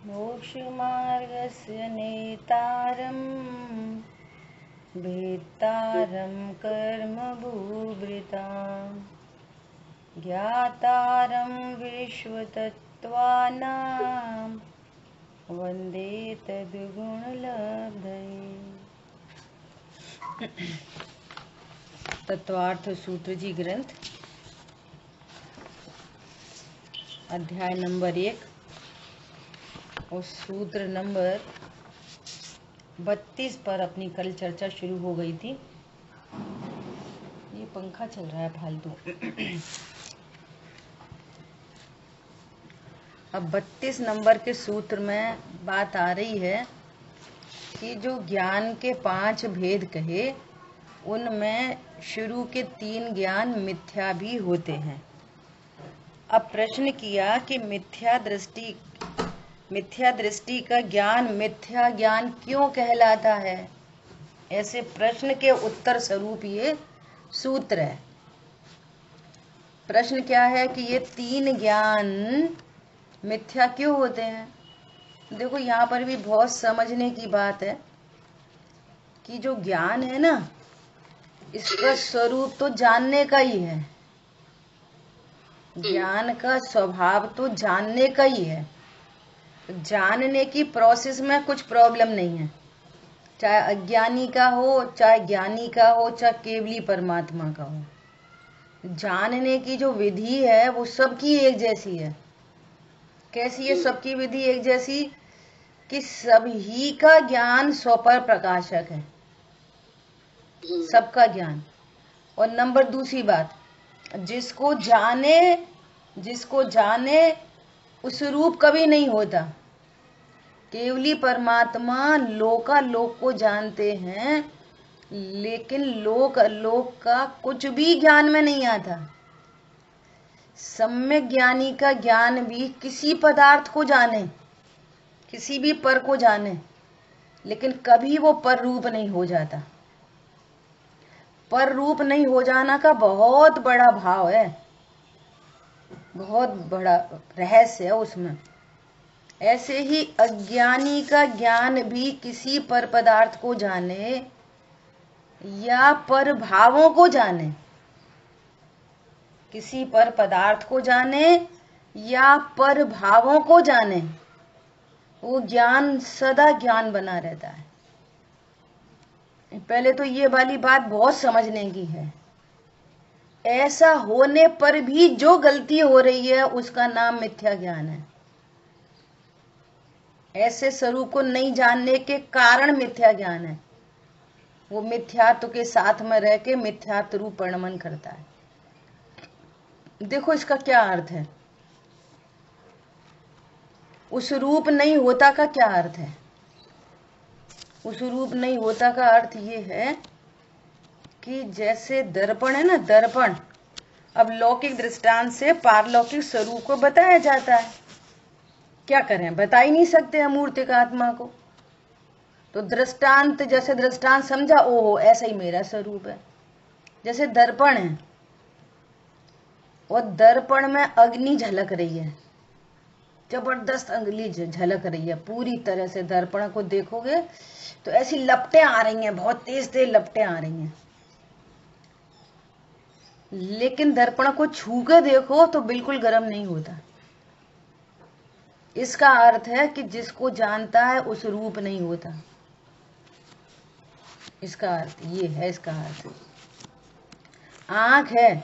मोक्षमार्गस्य नेतारं भेत्तारं कर्मभूभृतां ज्ञातारं विश्वतत्त्वानां वन्दे तद्गुणलब्धये। तत्वार्थ सूत्र जी ग्रंथ अध्याय नंबर 1 और सूत्र नंबर 32 पर अपनी कल चर्चा शुरू हो गई थी। ये पंखा चल रहा है फालतू। अब 32 नंबर के सूत्र में बात आ रही है कि जो ज्ञान के 5 भेद कहे उनमें शुरू के 3 ज्ञान मिथ्या भी होते हैं। अब प्रश्न किया कि मिथ्या दृष्टि का ज्ञान मिथ्या ज्ञान क्यों कहलाता है। ऐसे प्रश्न के उत्तर स्वरूप ये सूत्र है। प्रश्न क्या है कि ये 3 ज्ञान मिथ्या क्यों होते हैं। देखो यहाँ पर भी बहुत समझने की बात है कि जो ज्ञान है ना, इसका स्वरूप तो जानने का ही है। ज्ञान का स्वभाव तो जानने का ही है। जानने की प्रोसेस में कुछ प्रॉब्लम नहीं है, चाहे अज्ञानी का हो, चाहे ज्ञानी का हो, चाहे केवली परमात्मा का हो। जानने की जो विधि है वो सबकी एक जैसी है। कैसी है सबकी विधि एक जैसी? कि सभी का ज्ञान स्वपर प्रकाशक है, सबका ज्ञान। और नंबर दूसरी बात, जिसको जाने उस रूप कभी नहीं होता। केवली परमात्मा लोकालोक को जानते हैं, लेकिन लोक अलोक का कुछ भी ज्ञान में नहीं आता। सम्यक ज्ञानी का ज्ञान भी किसी पदार्थ को जाने, किसी भी पर को जाने, लेकिन कभी वो पर रूप नहीं हो जाता। पर रूप नहीं हो जाना का बहुत बड़ा भाव है, बहुत बड़ा रहस्य है उसमें। ऐसे ही अज्ञानी का ज्ञान भी किसी पर पदार्थ को जाने या पर भावों को जाने, किसी पर पदार्थ को जाने या पर भावों को जाने, वो ज्ञान सदा ज्ञान बना रहता है। पहले तो ये वाली बात बहुत समझने की है। ऐसा होने पर भी जो गलती हो रही है उसका नाम मिथ्या ज्ञान है। ऐसे स्वरूप को नहीं जानने के कारण मिथ्या ज्ञान है। वो मिथ्यात्व के साथ में रह के मिथ्यात्व रूप परिणमन करता है। देखो इसका क्या अर्थ है। उस रूप नहीं होता का क्या अर्थ है? उस रूप नहीं होता का अर्थ ये है कि जैसे दर्पण है ना, दर्पण अब लौकिक दृष्टांत से पारलौकिक स्वरूप को बताया जाता है। क्या करें, बता ही नहीं सकते अमूर्तिक आत्मा को। तो दृष्टांत, जैसे दृष्टांत समझा, ओहो ऐसा ही मेरा स्वरूप है। जैसे दर्पण है और दर्पण में अग्नि झलक रही है, जबरदस्त अग्नि झलक रही है पूरी तरह से। दर्पण को देखोगे तो ऐसी लपटें आ रही हैं, बहुत तेज तेज लपटें आ रही हैं। लेकिन दर्पण को छू के देखो तो बिल्कुल गर्म नहीं होता। इसका अर्थ है कि जिसको जानता है उस रूप नहीं होता। इसका अर्थ ये है। इसका अर्थ आंख है,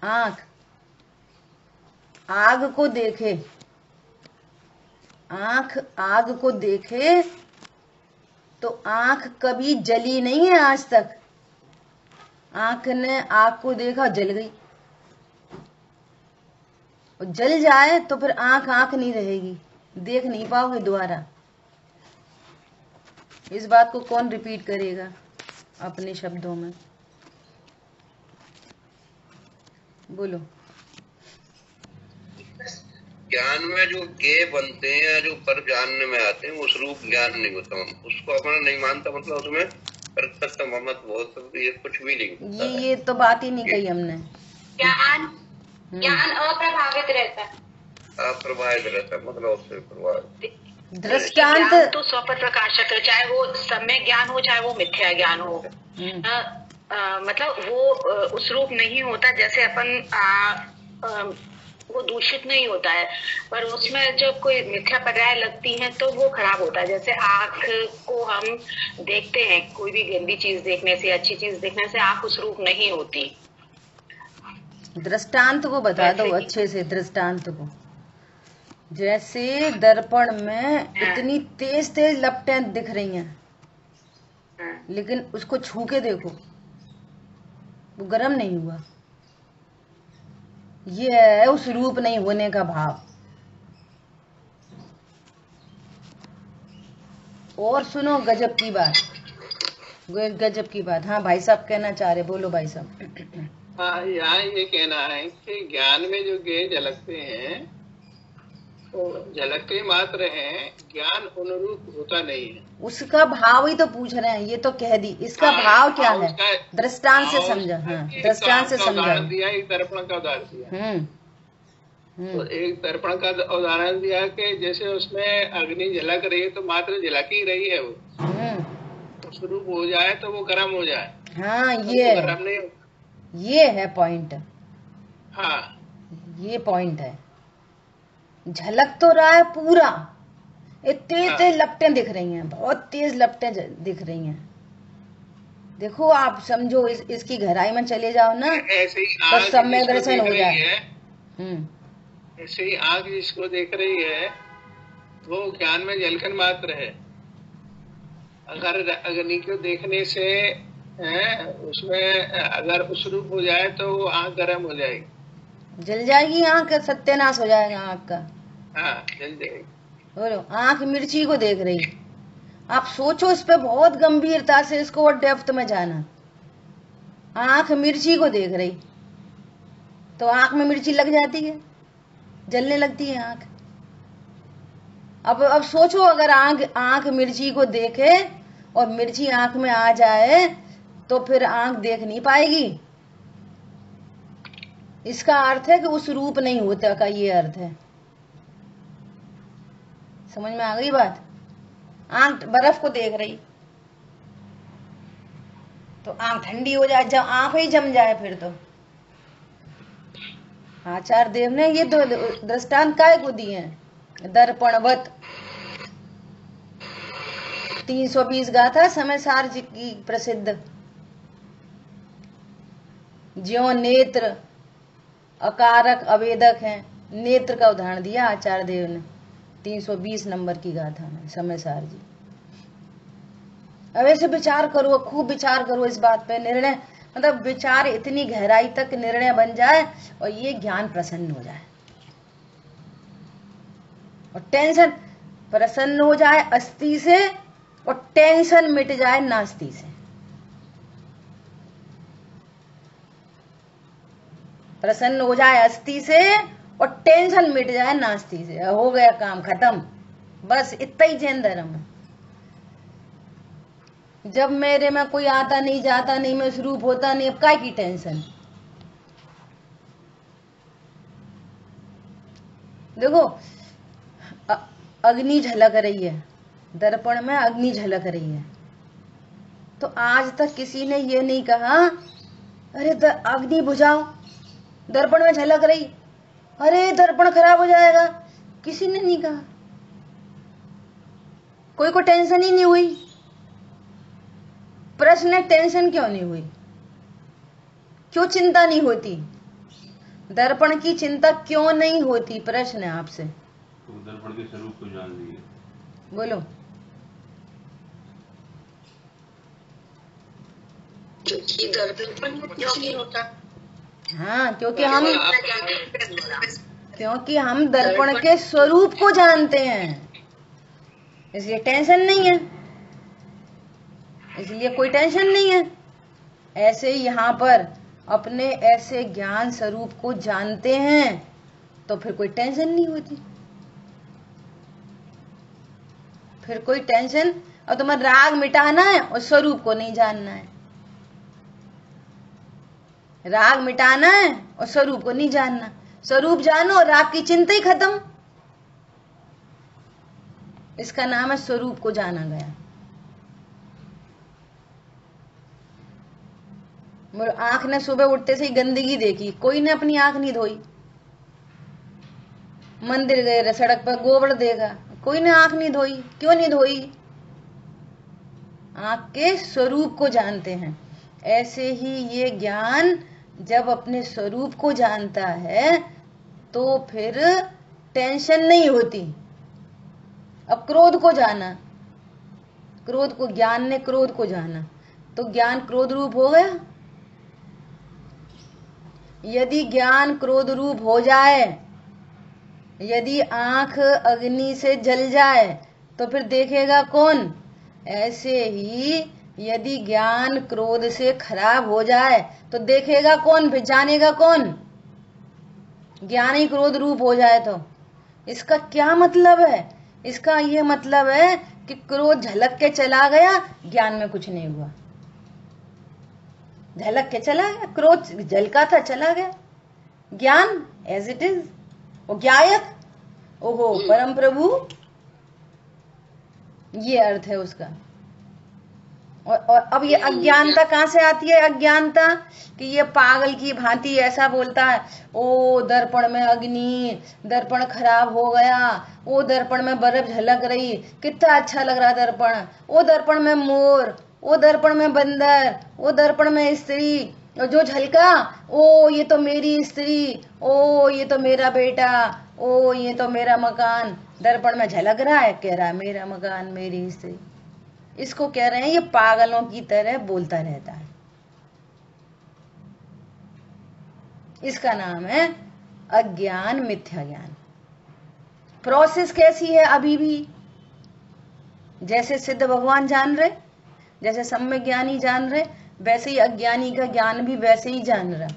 आंख आग को देखे, आंख आग को देखे तो आंख कभी जली नहीं है आज तक। आंख ने आग को देखा, जल गई। और जल जाए तो फिर आंख आंख नहीं रहेगी, देख नहीं पाओगे दोबारा। इस बात को कौन रिपीट करेगा अपने शब्दों में? बोलो। ज्ञान में जो ज्ञेय बनते हैं, जो पर जानने में आते हैं, उस रूप ज्ञान नहीं होता। उसको अपना नहीं मानता, मतलब उसमें परतत्व ममत बहुत ये कुछ भी नहीं होता। ये तो बात ही नहीं कही हमने। ज्ञान अप्रभावित रहता है। अप्रभावित रहता मतलब उससे प्रभावित। दृष्टांत ज्ञान तो स्वपर प्रकाशक है, चाहे वो सम्यक ज्ञान हो चाहे वो मिथ्या ज्ञान हो। मतलब वो उस रूप नहीं होता, जैसे अपन वो दूषित नहीं होता है, पर उसमें जब कोई मिथ्या पर्याय लगती है तो वो खराब होता है। जैसे आँख को हम देखते हैं, कोई भी गंदी चीज देखने से अच्छी चीज देखने से आँख उस रूप नहीं होती। दृष्टांत को बता दो अच्छे से, दृष्टांत को। जैसे दर्पण में इतनी तेज तेज लपटें दिख रही हैं, लेकिन उसको छू के देखो वो गर्म नहीं हुआ। ये है उस रूप नहीं होने का भाव। और सुनो गजब की बात, गजब की बात। हाँ भाई साहब कहना चाह रहे, बोलो भाई साहब। हाँ, यहाँ ये कहना है कि ज्ञान में जो गेय झलकते हैं तो झलकते मात्र हैं, ज्ञान अनुरूप होता नहीं है। उसका भाव ही तो पूछ रहे हैं, ये तो कह दी। इसका भाव क्या है, दृष्टांत से समझा। हाँ दृष्टांत से समझा दिया, एक दर्पण का उदाहरण दिया। तो एक दर्पण का उदाहरण दिया कि जैसे उसमें अग्नि झलक रही है तो मात्र झलक ही रही है, वो स्वरूप हो जाए तो वो गर्म हो जाए। हाँ ये गर्म नहीं, ये है पॉइंट। हाँ ये पॉइंट है। झलक तो रहा है पूरा, तेज तेज लपटें दिख रही हैं, बहुत तेज लपटें दिख रही हैं। देखो आप समझो, इसकी गहराई में चले जाओ ना तो सम्यक दर्शन हो जाए। ऐसे ही आँख जिसको देख रही है वो ज्ञान में झलकन मात्र है। अगर अग्नि को देखने से उसमें अगर उस रूप हो जाए तो वो आँख गर्म हो जाएगी, जल जाएगी आँख, सत्यानाश हो जाएगा आँख का। हाँ जल जाएगी। बोलो, आँख मिर्ची को देख रही। आप सोचो इस पे बहुत गंभीरता से, इसको और डेप्थ में जाना। आँख मिर्ची को देख रही तो आँख में मिर्ची लग जाती है, जलने लगती है आँख। अब सोचो अगर आँख मिर्ची को देखे और मिर्ची आँख में आ जाए तो फिर आँख देख नहीं पाएगी। इसका अर्थ है कि उस रूप नहीं होता का ये अर्थ है। समझ में आ गई बात? आँख बर्फ को देख रही तो आँख ठंडी हो जाए, जब आँख ही जम जाए फिर तो। आचार्य देव ने ये दो दृष्टांत काय को दिए हैं। दर्पणवत 320 गाथा समय सार जी की प्रसिद्ध। ज्यो नेत्र अकारक अवेदक हैं, नेत्र का उदाहरण दिया आचार्य देव ने 320 नंबर की गाथा में समय सार जी। अब ऐसे विचार करो, खूब विचार करो इस बात पे। निर्णय मतलब विचार इतनी गहराई तक निर्णय बन जाए और ये ज्ञान प्रसन्न हो जाए और टेंशन प्रसन्न हो जाए अस्थि से और टेंशन मिट जाए नास्ति से। प्रसन्न हो जाए अस्थि से और टेंशन मिट जाए नास्ति से। हो गया काम खत्म, बस इतना ही जैन धर्म है। जब मेरे में कोई आता नहीं जाता नहीं, मैं स्वरूप होता नहीं, अब काय की टेंशन। देखो अग्नि झलक रही है, दर्पण में अग्नि झलक रही है, तो आज तक किसी ने ये नहीं कहा अरे अग्नि बुझाओ, दर्पण में झलक रही, अरे दर्पण खराब हो जाएगा। किसी ने नहीं कहा, कोई को टेंशन ही नहीं हुई। प्रश्न है टेंशन क्यों नहीं हुई, क्यों चिंता नहीं होती, दर्पण की चिंता क्यों नहीं होती? प्रश्न है आपसे। तो दर्पण के स्वरूप को जान लिए। बोलो। क्योंकि दर्पण कुछ नहीं होता। हाँ, क्योंकि हम दर्पण के स्वरूप को जानते हैं, इसलिए टेंशन नहीं है, इसलिए कोई टेंशन नहीं है। ऐसे यहाँ पर अपने ऐसे ज्ञान स्वरूप को जानते हैं तो फिर कोई टेंशन नहीं होती, फिर कोई टेंशन। और तुम्हें राग मिटाना है और स्वरूप को नहीं जानना है, राग मिटाना है और स्वरूप को नहीं जानना। स्वरूप जानो और राग की चिंता ही खत्म। इसका नाम है स्वरूप को जाना गया। आंख ने सुबह उठते से ही गंदगी देखी, कोई ने अपनी आंख नहीं धोई। मंदिर गए, सड़क पर गोबर देखा, कोई ने आंख नहीं धोई। क्यों नहीं धोई? आंख के स्वरूप को जानते हैं। ऐसे ही ये ज्ञान जब अपने स्वरूप को जानता है तो फिर टेंशन नहीं होती। अब क्रोध को जाना, क्रोध को, ज्ञान ने क्रोध को जाना, तो ज्ञान क्रोध रूप हो गया। यदि ज्ञान क्रोध रूप हो जाए, यदि आंख अग्नि से जल जाए तो फिर देखेगा कौन? ऐसे ही यदि ज्ञान क्रोध से खराब हो जाए तो देखेगा कौन, फिर जानेगा कौन? ज्ञान ही क्रोध रूप हो जाए तो। इसका क्या मतलब है? इसका ये मतलब है कि क्रोध झलक के चला गया, ज्ञान में कुछ नहीं हुआ। झलक के चला गया, क्रोध झलका था, चला गया। ज्ञान एज इट इज, वो ज्ञायक, ओहो परम प्रभु, ये अर्थ है उसका। और अब ये अज्ञानता कहां से आती है? अज्ञानता कि ये पागल की भांति ऐसा बोलता है, ओ दर्पण में अग्नि, दर्पण खराब हो गया, ओ दर्पण में बर्फ झलक रही, कितना अच्छा लग रहा दर्पण, ओ दर्पण में मोर, ओ दर्पण में बंदर, ओ दर्पण में स्त्री, और जो झलका, ओ ये तो मेरी स्त्री, ओ ये तो मेरा बेटा, ओ ये तो मेरा मकान। दर्पण में झलक रहा है, कह रहा है मेरा मकान, मेरी स्त्री। इसको कह रहे हैं ये पागलों की तरह बोलता रहता है। इसका नाम है अज्ञान, मिथ्या ज्ञान। प्रोसेस कैसी है? अभी भी जैसे सिद्ध भगवान जान रहे, जैसे सम्यक ज्ञानी जान रहे, वैसे ही अज्ञानी का ज्ञान भी वैसे ही जान रहा।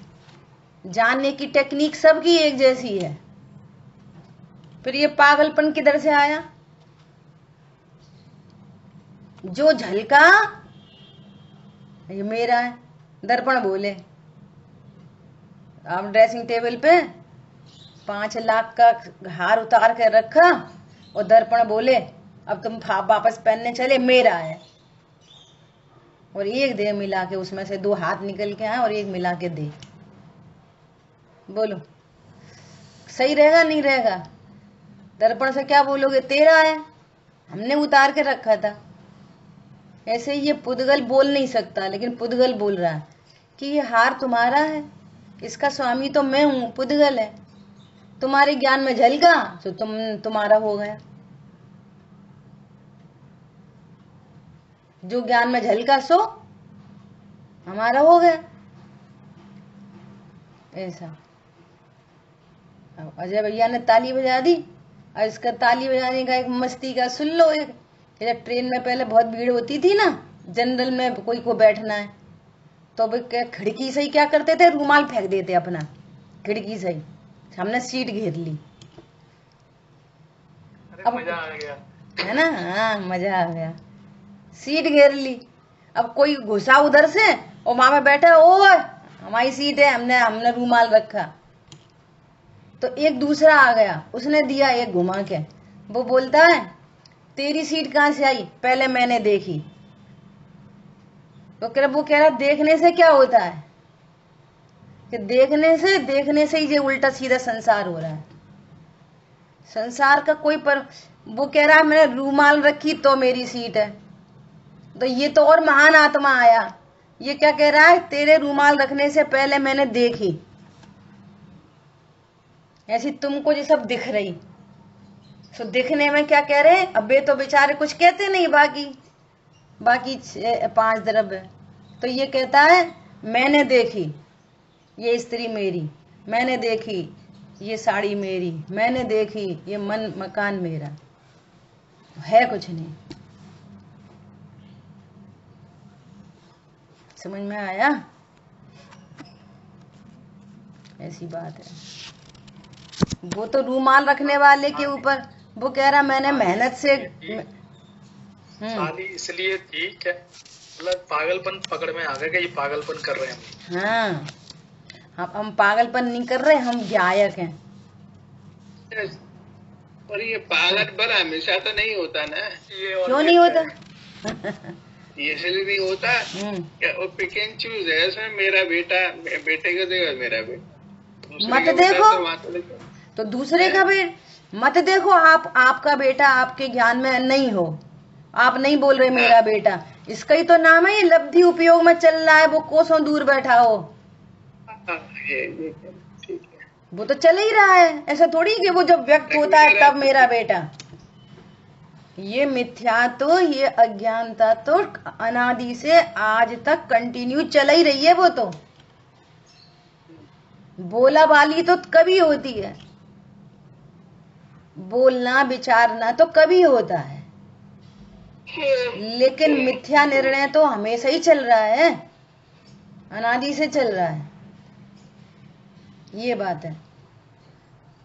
जानने की टेक्निक सबकी एक जैसी है। फिर ये पागलपन किधर से आया? जो झलका ये मेरा है, दर्पण बोले। आप ड्रेसिंग टेबल पे 5 लाख का हार उतार के रखा और दर्पण बोले अब तुम वापस पहनने चले, मेरा है। और एक दे मिला के, उसमें से 2 हाथ निकल के आए और एक मिला के दे। बोलो सही रहेगा नहीं रहेगा? दर्पण से क्या बोलोगे? तेरा है, हमने उतार के रखा था। ऐसे ये पुद्गल बोल नहीं सकता, लेकिन पुद्गल बोल रहा है कि ये हार तुम्हारा है, इसका स्वामी तो मैं हूं, पुद्गल है। तुम्हारे ज्ञान में झलका तो तुम्हारा हो गया। जो ज्ञान में झलका सो हमारा हो गया। ऐसा अजय भैया ने ताली बजा दी, और इसका ताली बजाने का एक मस्ती का सुन लो। एक जब ट्रेन में पहले बहुत भीड़ होती थी ना, जनरल में कोई को बैठना है तो खिड़की से ही क्या करते थे? रूमाल फेंक देते अपना, खिड़की से ही। हमने सीट घेर ली। अब मजा आ गया है ना? हाँ मजा आ गया, सीट घेर ली। अब कोई घुसा उधर से और वहां में बैठा, ओ हमारी सीट है, हमने रूमाल रखा। तो एक दूसरा आ गया, उसने दिया एक घुमा के। वो बोलता है तेरी सीट कहां से आई? पहले मैंने देखी। तो वो कह रहा देखने से क्या होता है? कि देखने से ही ये उल्टा सीधा संसार हो रहा है। संसार का कोई पर वो कह रहा है मैंने रूमाल रखी तो मेरी सीट है। तो ये तो और महान आत्मा आया, ये क्या कह रहा है? तेरे रूमाल रखने से पहले मैंने देखी। ऐसी तुमको ये सब दिख रही। तो दिखने में क्या कह रहे हैं? अबे तो बेचारे कुछ कहते नहीं, बाकी 5 द्रव्य। तो ये कहता है मैंने देखी ये स्त्री मेरी, मैंने देखी ये साड़ी मेरी, मैंने देखी ये मकान मेरा। है कुछ नहीं। समझ में आया? ऐसी बात है। वो तो रूमाल रखने वाले के ऊपर वो कह रहा मैंने मेहनत से शादी इसलिए थी क्या? मतलब पागलपन पकड़ में आ गया कि ये पागलपन कर रहे हैं। हाँ हम पागलपन नहीं कर रहे, हम ज्ञायक हैं। और ये पागलपन हमेशा तो नहीं होता ना, ये और क्यों भी नहीं अच्छा होता? है। ये इसलिए नहीं होता क्या वो पिक एंड चूज है, इसमें मेरा बेटा बेटे को देगा, मेरा बेटा दूसरे मत का बेटा देखो तो वहां तो देखो। तो दूसरे का भी मत देखो। आपका बेटा आपके ज्ञान में नहीं हो, आप नहीं बोल रहे मेरा बेटा, इसका ही तो नाम है ये लब्धि उपयोग में चल रहा है, वो कोसों दूर बैठा हो, हाँ, ये ठीक है। वो तो चल ही रहा है। ऐसा थोड़ी कि वो जब व्यक्त होता है तब मेरा बेटा। ये मिथ्या तो, ये अज्ञानता तो अनादि से आज तक कंटिन्यू चल ही रही है। वो तो बोला बाली तो कभी होती है, बोलना विचारना तो कभी होता है, लेकिन मिथ्या निर्णय तो हमेशा ही चल रहा है, अनादि से चल रहा है। ये बात है।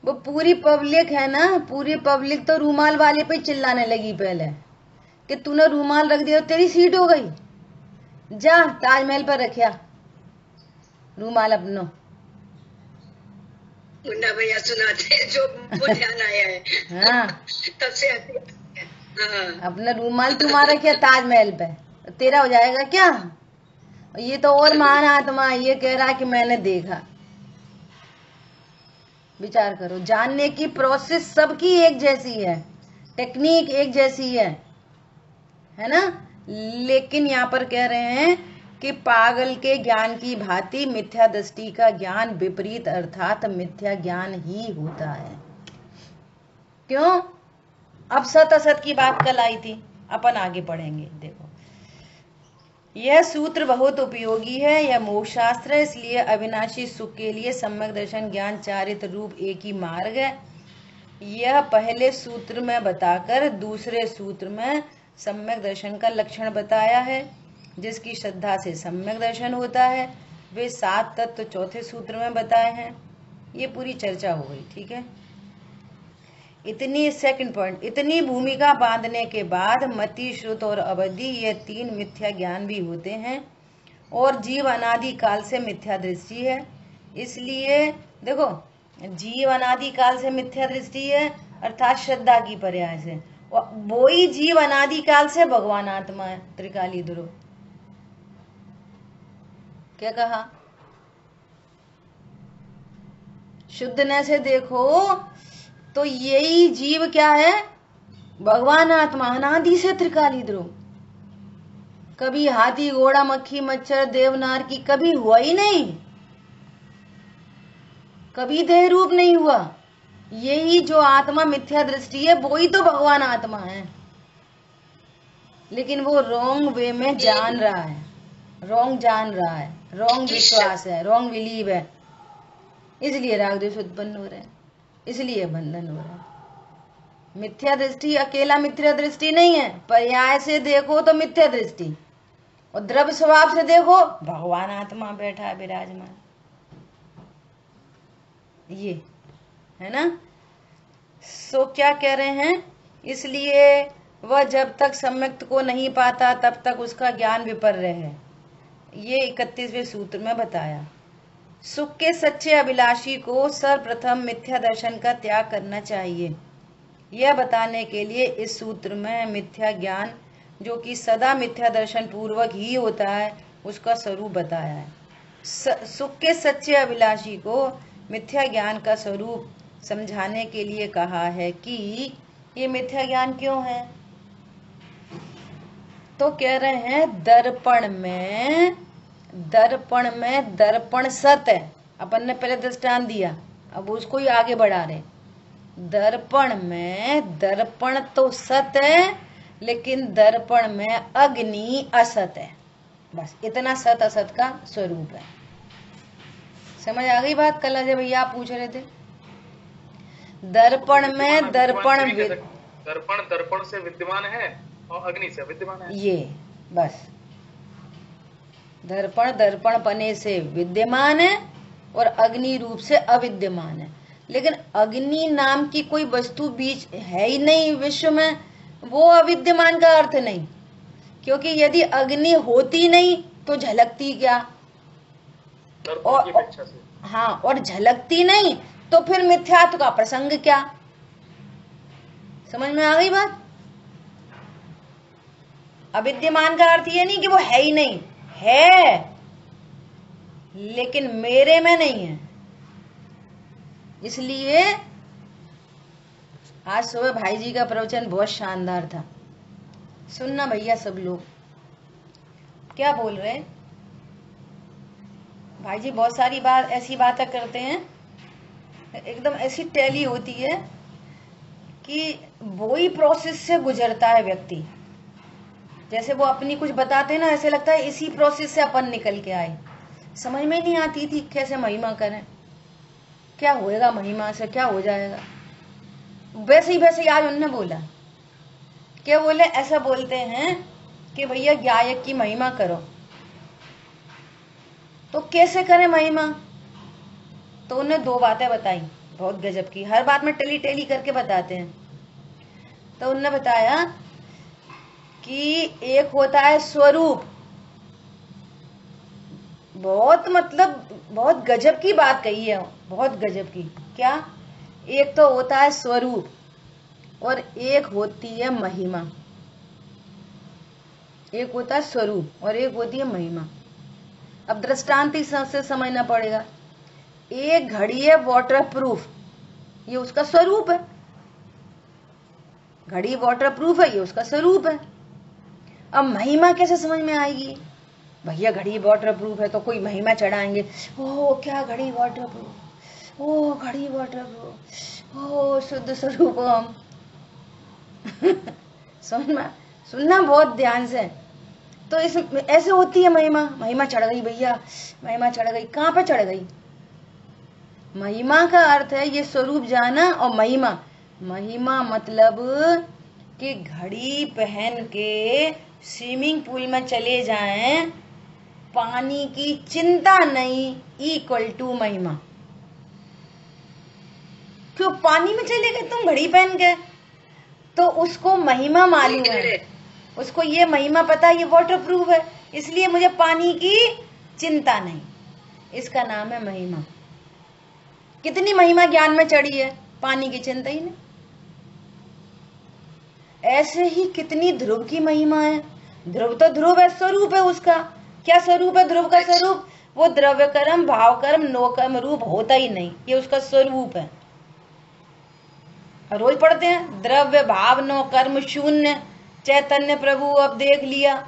वो पूरी पब्लिक है ना, पूरी पब्लिक तो रूमाल वाले पे चिल्लाने लगी पहले कि तूने रूमाल रख दिया तेरी सीट हो गई, जा ताजमहल पर रखिया रूमाल अपनो। मुन्ना भैया सुनाते हैं जो वो ध्यान आया है। हाँ तब से आती है। हाँ। अपना रूमाल तुम्हारा रखिया ताजमहल पे, तेरा हो जाएगा क्या? ये तो और महान आत्मा ये कह रहा है कि मैंने देखा। विचार करो, जानने की प्रोसेस सबकी एक जैसी है, टेक्निक एक जैसी है ना, लेकिन यहाँ पर कह रहे हैं कि पागल के ज्ञान की भांति मिथ्या दृष्टि का ज्ञान विपरीत अर्थात मिथ्या ज्ञान ही होता है। क्यों? अब सत असत की बात कल आई थी, अपन आगे पढ़ेंगे। देखो यह सूत्र बहुत उपयोगी है, यह मोक्ष शास्त्र है, इसलिए अविनाशी सुख के लिए सम्यक दर्शन ज्ञान चारित्र रूप एक ही मार्ग है। यह पहले सूत्र में बताकर दूसरे सूत्र में सम्यक दर्शन का लक्षण बताया है, जिसकी श्रद्धा से सम्यक दर्शन होता है। वे 7 तत्व चौथे सूत्र में बताए हैं। ये पूरी चर्चा हो गई, ठीक है। इतनी सेकंड पॉइंट, इतनी भूमिका बांधने के बाद मति, श्रुत और अवधि ये 3 मिथ्या ज्ञान भी होते हैं, और जीव अनादि काल से मिथ्या दृष्टि है। इसलिए देखो, जीव अनादि काल से मिथ्या दृष्टि है अर्थात श्रद्धा की पर्याय से, और वो ही जीव अनादि काल से भगवान आत्मा है, त्रिकाली ध्रुव। क्या कहा? शुद्धने से देखो तो यही जीव क्या है? भगवान आत्मा, अनादि से त्रिकाली ध्रुव। कभी हाथी घोड़ा मक्खी मच्छर देवनार की कभी हुआ ही नहीं, कभी देह रूप नहीं हुआ। यही जो आत्मा मिथ्या दृष्टि है वो ही तो भगवान आत्मा है, लेकिन वो रॉन्ग वे में जान रहा है, रॉन्ग जान रहा है, रॉन्ग विश्वास है, रॉन्ग बिलीव है, इसलिए राग द्वेष उत्पन्न हो रहे हैं, इसलिए बंधन हो रहा है। मिथ्या दृष्टि अकेला मिथ्या दृष्टि नहीं है, पर्याय से देखो तो मिथ्या दृष्टि, और द्रव्य स्वभाव से देखो भगवान आत्मा बैठा है विराजमान। ये है ना। सो क्या कह रहे हैं? इसलिए वह जब तक सम्यक्त को नहीं पाता तब तक उसका ज्ञान विपर्य है। ये 31वें सूत्र में बताया। सुख के सच्चे अभिलाषी को सर्वप्रथम मिथ्या दर्शन का त्याग करना चाहिए। यह बताने के लिए इस सूत्र में मिथ्या ज्ञान, जो कि सदा मिथ्या दर्शन पूर्वक ही होता है, उसका स्वरूप बताया है। सुख के सच्चे अभिलाषी को मिथ्या ज्ञान का स्वरूप समझाने के लिए कहा है कि ये मिथ्या ज्ञान क्यों है। तो कह रहे हैं दर्पण में दर्पण सत है। अपन ने पहले दृष्टांत दिया, अब उसको ही आगे बढ़ा रहे। दर्पण में दर्पण तो सत है, लेकिन दर्पण में अग्नि असत है। बस इतना सत असत का स्वरूप है। समझ आ गई बात? कल अजय भैया आप पूछ रहे थे। दर्पण में दर्पण दर्पण से विद्यमान है और अग्नि से विद्यमान है। ये बस दर्पण दर्पण पने से विद्यमान है और अग्नि रूप से अविद्यमान है। लेकिन अग्नि नाम की कोई वस्तु बीच है ही नहीं विश्व में, वो अविद्यमान का अर्थ नहीं। क्योंकि यदि अग्नि होती नहीं तो झलकती क्या? और झलकती नहीं तो फिर मिथ्यात्व का प्रसंग क्या? समझ में आ गई बात? अविद्यमान का अर्थ ये नहीं कि वो है ही नहीं, है लेकिन मेरे में नहीं है। इसलिए आज सुबह भाई जी का प्रवचन बहुत शानदार था। सुनना भैया सब लोग क्या बोल रहे हैं। भाई जी बहुत सारी बात ऐसी बातें करते हैं, एकदम ऐसी टैली होती है कि वही प्रोसेस से गुजरता है व्यक्ति। जैसे वो अपनी कुछ बताते हैं ना, ऐसे लगता है इसी प्रोसेस से अपन निकल के आए। समझ में नहीं आती थी कैसे महिमा करें, क्या होएगा महिमा से, क्या हो जाएगा। वैसे ही आज उन्होंने बोला, क्या बोले, ऐसा बोलते हैं कि भैया गायक की महिमा करो। तो कैसे करें महिमा? तो उन्हें दो बातें बताई बहुत गजब की, हर बात में टेली टेली करके बताते हैं। तो उन्होंने बताया कि एक होता है स्वरूप, बहुत मतलब बहुत गजब की बात कही है, बहुत गजब की। क्या? एक तो होता है स्वरूप और एक होती है महिमा। एक होता है स्वरूप और एक होती है महिमा। अब दृष्टांत से समझना पड़ेगा। एक घड़ी है वाटरप्रूफ, ये उसका स्वरूप है। घड़ी वाटरप्रूफ है, ये उसका स्वरूप है। अब महिमा कैसे समझ में आएगी? भैया घड़ी वाटरप्रूफ है तो कोई महिमा चढ़ाएंगे, ओ क्या घड़ी वाटरप्रूफ, ओ घड़ी वाटरप्रूफ, ओ शुद्ध स्वरूप हम। सुनना बहुत ध्यान से। तो इस ऐसे होती है महिमा। महिमा चढ़ गई भैया, महिमा चढ़ गई। कहाँ पे चढ़ गई? महिमा का अर्थ है ये स्वरूप जाना। और महिमा मतलब कि घड़ी पहन के स्विमिंग पूल में चले जाएं, पानी की चिंता नहीं, इक्वल टू महिमा। क्यों? पानी में चले गए तुम घड़ी पहन के, तो उसको महिमा मालूम है, उसको ये महिमा पता है ये वाटरप्रूफ है, इसलिए मुझे पानी की चिंता नहीं। इसका नाम है महिमा। कितनी महिमा ज्ञान में चढ़ी है, पानी की चिंता ही नहीं। ऐसे ही कितनी ध्रुव की महिमा है। ध्रुव तो ध्रुव है, स्वरूप है उसका। क्या स्वरूप है ध्रुव का? स्वरूप वो द्रव्य कर्म भाव कर्म नो कर्म रूप होता ही नहीं, ये उसका स्वरूप है। रोज पढ़ते हैं द्रव्य भाव नो कर्म शून्य चैतन्य प्रभु। अब देख लिया,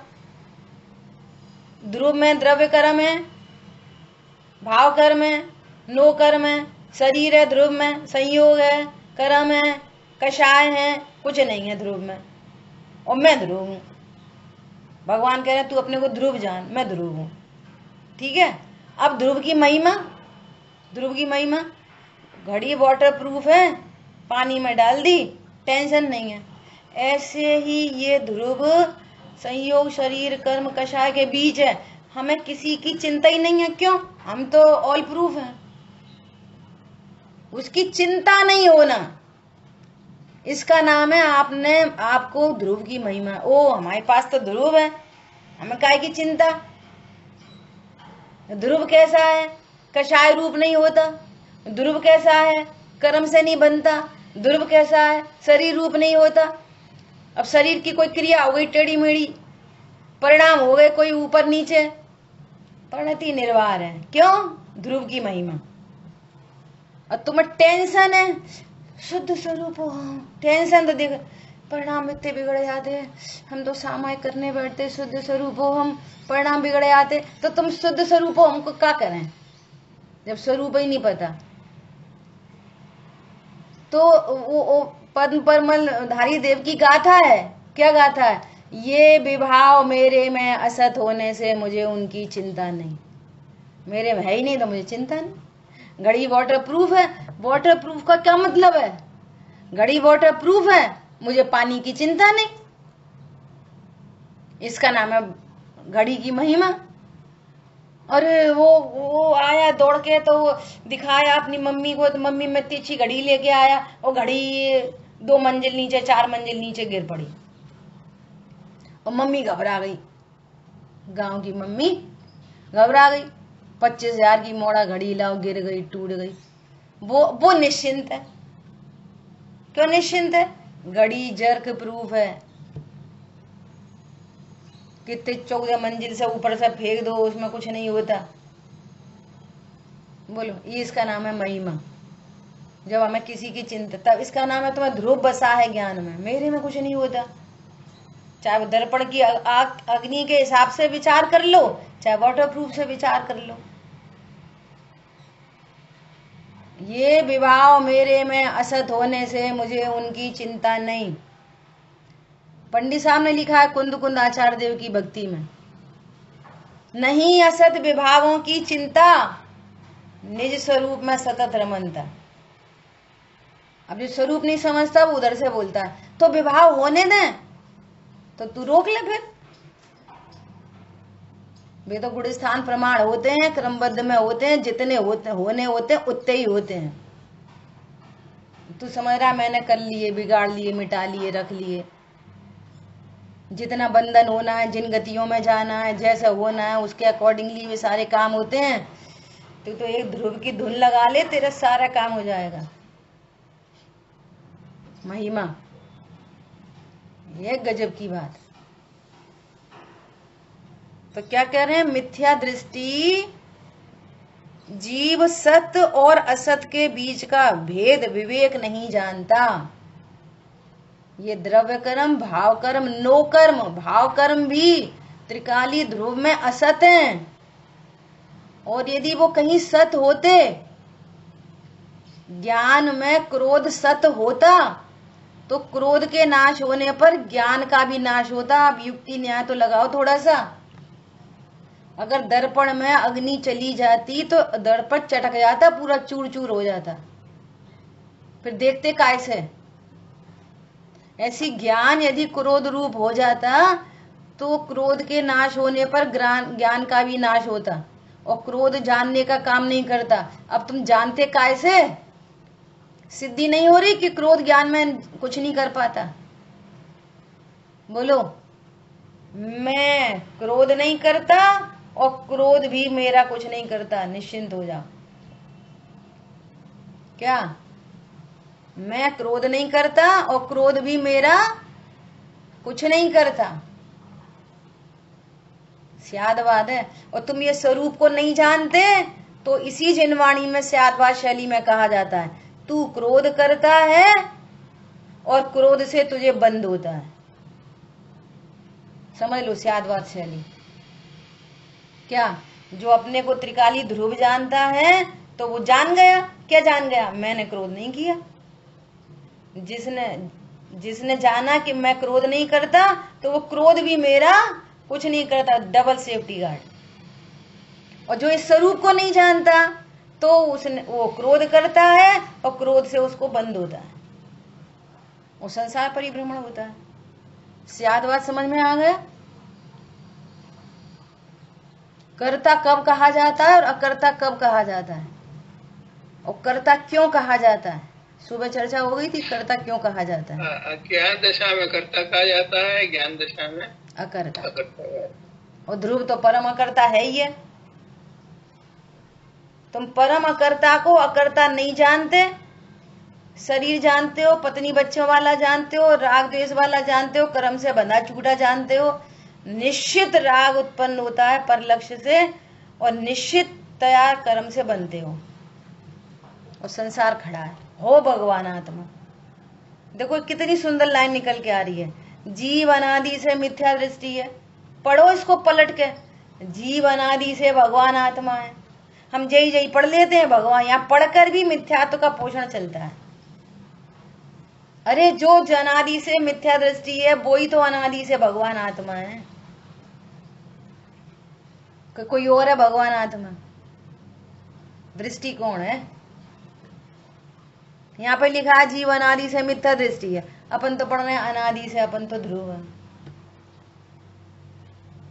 ध्रुव में द्रव्य कर्म है, भाव कर्म है, नो कर्म है, शरीर है ध्रुव में, संयोग है, कर्म है, कषाय है, कुछ नहीं है ध्रुव में। और मैं ध्रुव हूं। भगवान कह रहे हैं तू अपने को ध्रुव जान, मैं ध्रुव हूं। ठीक है। अब ध्रुव की महिमा, घड़ी वाटरप्रूफ है, पानी में डाल दी, टेंशन नहीं है। ऐसे ही ये ध्रुव संयोग शरीर कर्म कषाय के बीच है, हमें किसी की चिंता ही नहीं है। क्यों? हम तो ऑल प्रूफ हैं। उसकी चिंता नहीं होना, इसका नाम है आपको ध्रुव की महिमा। ओ हमारे पास तो ध्रुव है, हमें काहे की चिंता। ध्रुव कैसा है? कषाय रूप नहीं होता। ध्रुव कैसा है? कर्म से नहीं बनता। ध्रुव कैसा है? शरीर रूप नहीं होता। अब शरीर की कोई क्रिया हो गई टेढ़ी मेढ़ी, परिणाम हो गए कोई ऊपर नीचे, परिणति निर्वाह है। क्यों? ध्रुव की महिमा। और तुम्हें टेंशन है, शुद्ध स्वरूप हो, टेंशन तो देख, परिणाम इतने बिगड़ जाते, हम तो सामायिक करने बैठते, शुद्ध स्वरूप हो हम, परिणाम बिगड़ जाते। तो तुम शुद्ध स्वरूप हो, हमको क्या करें जब स्वरूप ही नहीं पता। तो वो पद्म परमल धारी देव की गाथा है। क्या गाथा है? ये विभाव मेरे में असत होने से मुझे उनकी चिंता नहीं। मेरे में है ही नहीं तो मुझे चिंता नहीं। घड़ी वाटरप्रूफ है, वाटरप्रूफ का क्या मतलब है? घड़ी वाटरप्रूफ है, मुझे पानी की चिंता नहीं। इसका नाम है घड़ी की महिमा। और वो आया दौड़ के तो वो दिखाया अपनी मम्मी को, तो मम्मी में तिरछी घड़ी लेके आया, और घड़ी 2 मंजिल नीचे 4 मंजिल नीचे गिर पड़ी और मम्मी घबरा गई। गांव की मम्मी घबरा गई, 25,000 की मोड़ा घड़ी लाओ, गिर गई, टूट गई। वो निश्चिंत है। क्यों निश्चिंत है? घड़ी जर्क प्रूफ है। कितने 14 मंजिल से ऊपर से फेंक दो, उसमें कुछ नहीं होता। बोलो, ये इसका नाम है महिमा। जब हमें किसी की चिंता, तब इसका नाम है तुम्हें ध्रुव बसा है ज्ञान में। मेरे में कुछ नहीं होता। चाहे वो दर्पण की अग्नि के हिसाब से विचार कर लो, चाहे वाटर प्रूफ से विचार कर लो। ये विभाव मेरे में असत होने से मुझे उनकी चिंता नहीं। पंडित साहब ने लिखा है कुंद कुंद आचार्य देव की भक्ति में, नहीं असत विभावों की चिंता, निज स्वरूप में सतत रमनता। अब जो स्वरूप नहीं समझता वो उधर से बोलता है, तो विभाव होने दें, तो तू रोक ले। फिर वे तो गुण स्थान प्रमाण होते हैं, क्रमबद्ध में होते हैं, जितने होने होते हैं उतने ही होते हैं। तू समझ रहा मैंने कर लिए, बिगाड़ लिए, मिटा लिए, रख लिए। जितना बंधन होना है, जिन गतियों में जाना है, जैसा होना है, उसके अकॉर्डिंगली वे सारे काम होते हैं। तो एक ध्रुव की धुन लगा ले, तेरा सारा काम हो जाएगा। महिमा, ये गजब की बात। तो क्या कह रहे हैं? मिथ्या दृष्टि जीव सत्य और असत के बीच का भेद विवेक नहीं जानता। ये द्रव्य कर्म, भाव कर्म, नो कर्म, भाव कर्म भी त्रिकाली ध्रुव में असत हैं। और यदि वो कहीं सत होते, ज्ञान में क्रोध सत होता, तो क्रोध के नाश होने पर ज्ञान का भी नाश होता। आप युक्ति न्याय तो लगाओ थोड़ा सा। अगर दर्पण में अग्नि चली जाती तो दर्पण चटक जाता, पूरा चूर चूर हो जाता, फिर देखते कैसे। ऐसी ज्ञान यदि क्रोध रूप हो जाता तो क्रोध के नाश होने पर ज्ञान का भी नाश होता, और क्रोध जानने का काम नहीं करता। अब तुम जानते कैसे? सिद्धि नहीं हो रही कि क्रोध ज्ञान में कुछ नहीं कर पाता। बोलो, मैं क्रोध नहीं करता और क्रोध भी मेरा कुछ नहीं करता, निश्चिंत हो जाओ। क्या? मैं क्रोध नहीं करता और क्रोध भी मेरा कुछ नहीं करता, स्यादवाद है। और तुम ये स्वरूप को नहीं जानते, तो इसी जिनवाणी में स्यादवाद शैली में कहा जाता है, तू क्रोध करता है और क्रोध से तुझे बंद होता है। समझ लो स्यादवाद शैली। क्या? जो अपने को त्रिकाली ध्रुव जानता है तो वो जान गया। क्या जान गया? मैंने क्रोध नहीं किया। जिसने जाना कि मैं क्रोध नहीं करता, तो वो क्रोध भी मेरा कुछ नहीं करता, डबल सेफ्टी गार्ड। और जो इस स्वरूप को नहीं जानता, तो वो क्रोध करता है और क्रोध से उसको बंद होता है, वो संसार परिभ्रमण होता है। स्यादवाद समझ में आ गया? कर्ता कब कहा जाता है और अकर्ता कब कहा जाता है, और कर्ता क्यों कहा जाता है? सुबह चर्चा हो गई थी, कर्ता क्यों कहा जाता है। अज्ञान दशा में कर्ता कहा जाता है, ज्ञान दशा में अकर्ता। और ध्रुव तो परम अकर्ता है ही है। तुम परम अकर्ता को अकर्ता नहीं जानते। शरीर जानते हो, पत्नी बच्चों वाला जानते हो, राग द्वेष वाला जानते हो, कर्म से बंधा छूटा जानते हो। निश्चित राग उत्पन्न होता है पर लक्ष्य से, और निश्चित तैयार कर्म से बनते हो, और संसार खड़ा है। हो भगवान आत्मा। देखो कितनी सुंदर लाइन निकल के आ रही है। जीव अनादि से मिथ्या दृष्टि है। पढ़ो इसको पलट के, जीव अनादि से भगवान आत्मा है। हम जय जय पढ़ लेते हैं भगवान, यहाँ पढ़कर भी मिथ्यात्व का पोषण चलता है। अरे जो अनादि से मिथ्या दृष्टि है, वो ही तो अनादि से भगवान आत्मा है। कोई और है भगवान आत्मा? दृष्टि कौन है? यहाँ पे लिखा है जीव अनादि से मिथ्या दृष्टि है। अपन तो पढ़ रहे हैं अनादि से, अपन तो ध्रुव है।